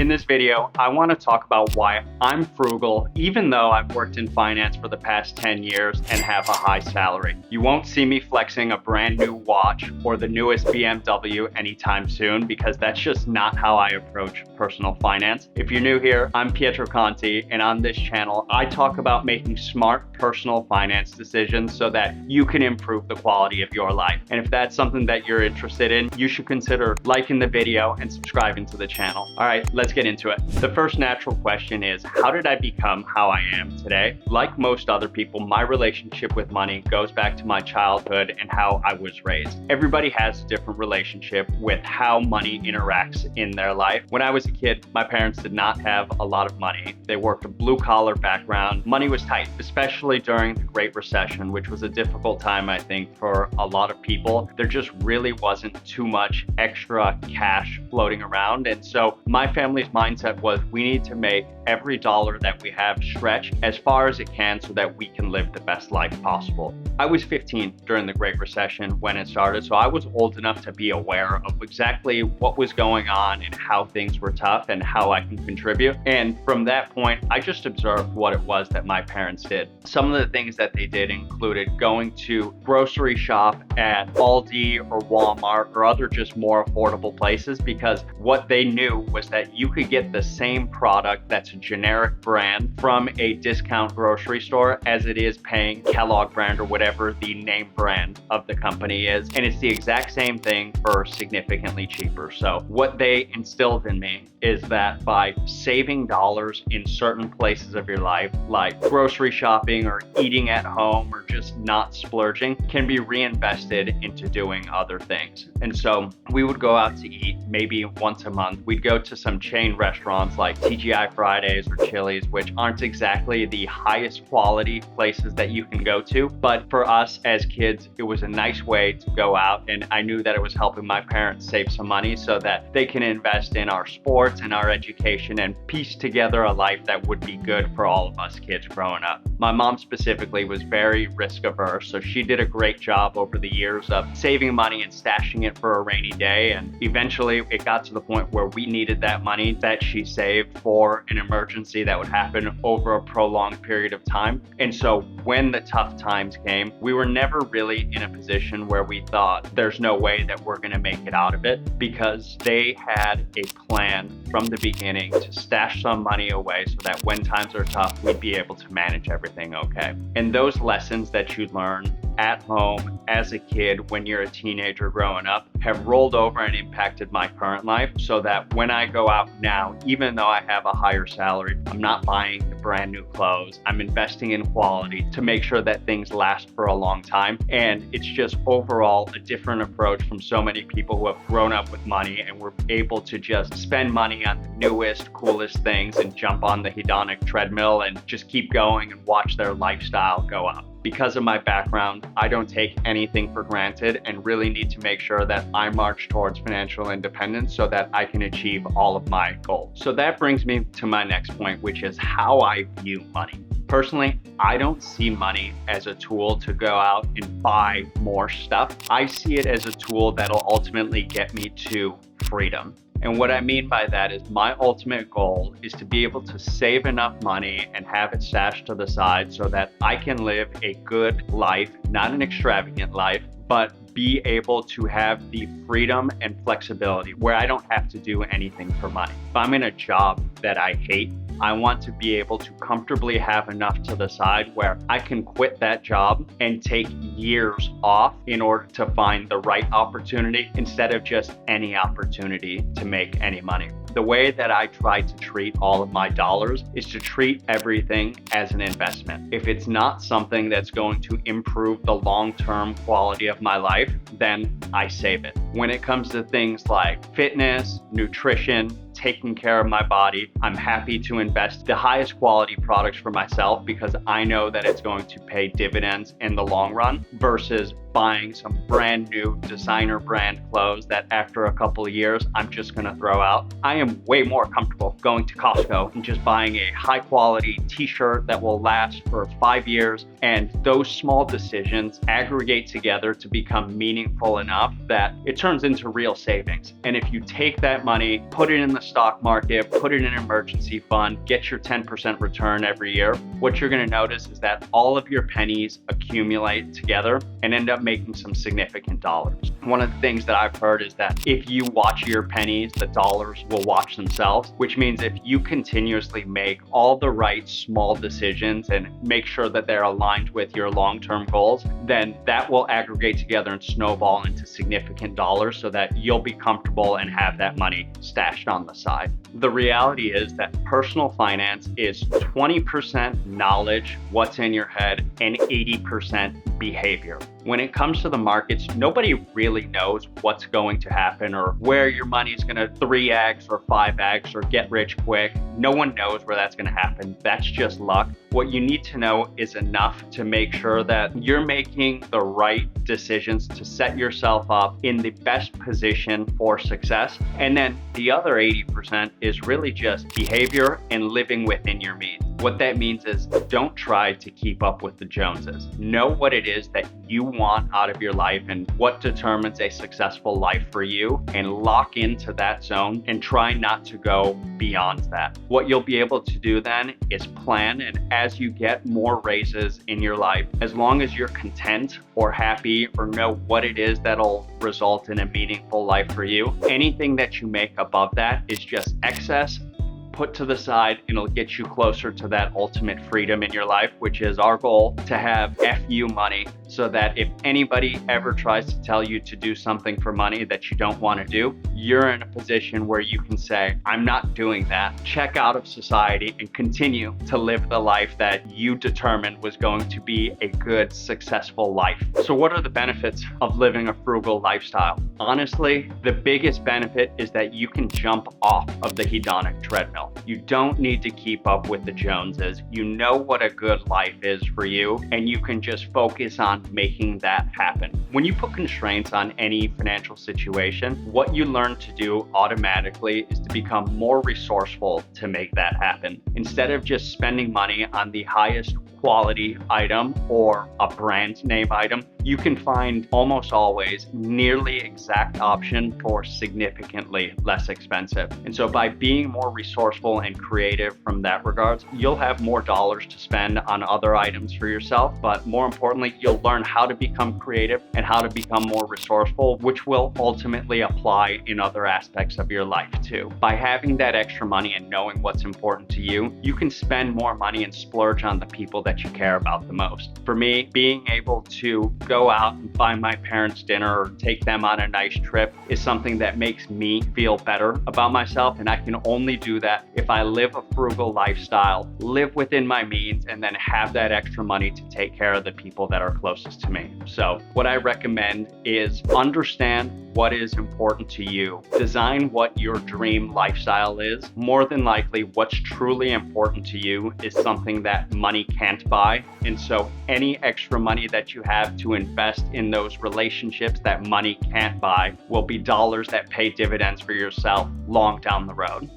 In this video, I want to talk about why I'm frugal, even though I've worked in finance for the past 10 years and have a high salary. You won't see me flexing a brand new watch or the newest BMW anytime soon, because that's just not how I approach personal finance. If you're new here, I'm Pietro Conti, and on this channel, I talk about making smart personal finance decisions so that you can improve the quality of your life. And if that's something that you're interested in, you should consider liking the video and subscribing to the channel. All right, let's get into it. The first natural question is, how did I become how I am today? Like most other people, my relationship with money goes back to my childhood and how I was raised. Everybody has a different relationship with how money interacts in their life. When I was a kid, my parents did not have a lot of money. They worked a blue-collar background. Money was tight, especially during the Great Recession, which was a difficult time, I think, for a lot of people. There just really wasn't too much extra cash floating around. And so my family's mindset was, we need to make every dollar that we have stretch as far as it can so that we can live the best life possible. I was 15 during the Great Recession when it started, so I was old enough to be aware of exactly what was going on and how things were tough and how I can contribute. And from that point, I just observed what it was that my parents did. Some of the things that they did included going to grocery shop at Aldi or Walmart or other just more affordable places, because what they knew was that you could get the same product that's a generic brand from a discount grocery store as it is paying Kellogg brand or whatever the name brand of the company is. And it's the exact same thing for significantly cheaper. So what they instilled in me is that by saving dollars in certain places of your life, like grocery shopping or eating at home or just not splurging, can be reinvested into doing other things. And so we would go out to eat maybe once a month. We'd go to some chain restaurants like TGI Fridays or Chili's, which aren't exactly the highest quality places that you can go to. But for us as kids, it was a nice way to go out. And I knew that it was helping my parents save some money so that they can invest in our sports and our education and piece together a life that would be good for all of us kids growing up. My mom specifically was very risk averse, so she did a great job over the years of saving money and stashing it for a rainy day. And eventually it got to the point where we needed that money that she saved for an emergency that would happen over a prolonged period of time. And so when the tough times came, we were never really in a position where we thought there's no way that we're going to make it out of it, because they had a plan from the beginning to stash some money away so that when times are tough, we'd be able to manage everything okay. And those lessons that you learn at home as a kid when you're a teenager growing up have rolled over and impacted my current life, so that when I go out now, even though I have a higher salary, I'm not buying the brand new clothes. I'm investing in quality to make sure that things last for a long time. And it's just overall a different approach from so many people who have grown up with money and were able to just spend money on the newest, coolest things and jump on the hedonic treadmill and just keep going and watch their lifestyle go up. Because of my background, I don't take anything for granted and really need to make sure that I march towards financial independence so that I can achieve all of my goals. So that brings me to my next point, which is how I view money. Personally, I don't see money as a tool to go out and buy more stuff. I see it as a tool that'll ultimately get me to freedom. And what I mean by that is my ultimate goal is to be able to save enough money and have it stashed to the side so that I can live a good life, not an extravagant life, but be able to have the freedom and flexibility where I don't have to do anything for money. If I'm in a job that I hate, I want to be able to comfortably have enough to the side where I can quit that job and take years off in order to find the right opportunity instead of just any opportunity to make any money. The way that I try to treat all of my dollars is to treat everything as an investment. If it's not something that's going to improve the long-term quality of my life, then I save it. When it comes to things like fitness, nutrition, taking care of my body, I'm happy to invest the highest quality products for myself because I know that it's going to pay dividends in the long run versus buying some brand new designer brand clothes that after a couple of years, I'm just gonna throw out. I am way more comfortable going to Costco and just buying a high quality t-shirt that will last for 5 years. And those small decisions aggregate together to become meaningful enough that it turns into real savings. And if you take that money, put it in the stock market, put it in an emergency fund, get your 10% return every year, what you're going to notice is that all of your pennies accumulate together and end up making some significant dollars. One of the things that I've heard is that if you watch your pennies, the dollars will watch themselves, which means if you continuously make all the right small decisions and make sure that they're aligned with your long-term goals, then that will aggregate together and snowball into significant dollars so that you'll be comfortable and have that money stashed on the side. The reality is that personal finance is 20% knowledge, what's in your head, and 80% behavior. When it comes to the markets, nobody really knows what's going to happen or where your money is going to 3x or 5x or get rich quick. No one knows where that's going to happen. That's just luck. What you need to know is enough to make sure that you're making the right decisions to set yourself up in the best position for success. And then the other 80% is really just behavior and living within your means. What that means is don't try to keep up with the Joneses. Know what it is that you want out of your life and what determines a successful life for you, and lock into that zone and try not to go beyond that. What you'll be able to do then is plan, and as you get more raises in your life, as long as you're content or happy or know what it is that'll result in a meaningful life for you, anything that you make above that is just excess. Put to the side, and it'll get you closer to that ultimate freedom in your life, which is our goal, to have FU money, so that if anybody ever tries to tell you to do something for money that you don't want to do, you're in a position where you can say, I'm not doing that. Check out of society and continue to live the life that you determined was going to be a good, successful life. So what are the benefits of living a frugal lifestyle? Honestly, the biggest benefit is that you can jump off of the hedonic treadmill. You don't need to keep up with the Joneses. You know what a good life is for you, and you can just focus on making that happen. When you put constraints on any financial situation, what you learn to do automatically is to become more resourceful to make that happen. Instead of just spending money on the highest quality item or a brand name item, you can find almost always nearly exact option for significantly less expensive. And so by being more resourceful and creative from that regards, you'll have more dollars to spend on other items for yourself, but more importantly, you'll learn how to become creative and how to become more resourceful, which will ultimately apply in other aspects of your life too. By having that extra money and knowing what's important to you, you can spend more money and splurge on the people that you care about the most. For me, being able to go out and buy my parents dinner or take them on a nice trip is something that makes me feel better about myself, and I can only do that if I live a frugal lifestyle, live within my means, and then have that extra money to take care of the people that are closest to me. So what I recommend is understand what is important to you. Design what your dream lifestyle is. More than likely, what's truly important to you is something that money can't buy. And so any extra money that you have to invest in those relationships that money can't buy will be dollars that pay dividends for yourself long down the road.